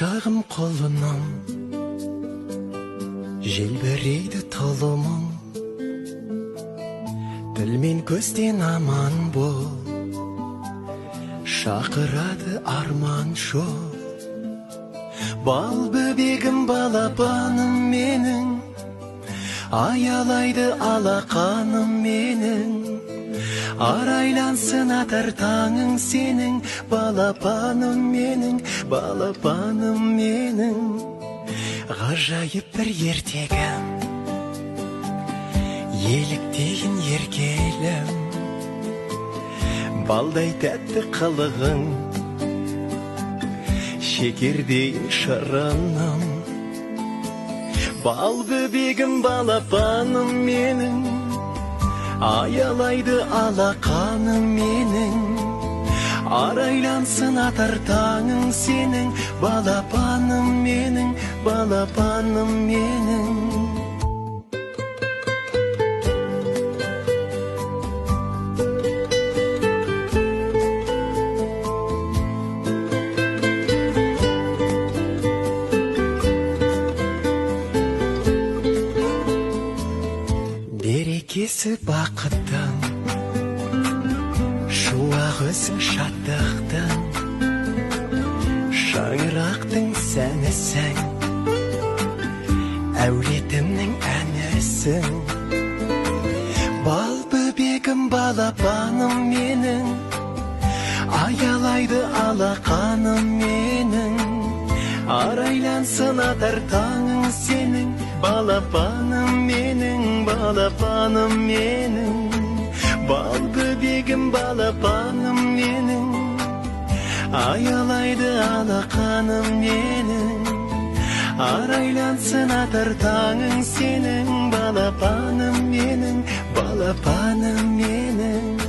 Құшағым қолының желбірейді тұлымың, тіл мен көзден аман бол, шақырады арман жол. Бал бөбегім, балапаным менің, аялайды алақаным менің. Арайлансын атар таңың сенің, балапаным менің, балапаным менің. Ғажайып бір ертегім, еліктейін еркелім, балдай тәтті қылығың, шекердейін шырыным. Бал бөбегім, балапаным менің, аялайды алақаным менің. Арайлансын атар таңың сенің, балапаным менің, балапаным менің. Берекесі бақыттың, шуақ өзің шаттықтың, шаңырақтың сәнісің, әулетімнің әнісің. Бал бөбегім, балапаным менің, аялайды алақаным менің. Арайлансын атар таңың сенің, балапаным менің, балапаным менің. Бал бөбегім, балапаным менің, аялайды алақаным менің. Арайлансын атар таңың сенің, балапаным менің, балапаным менің.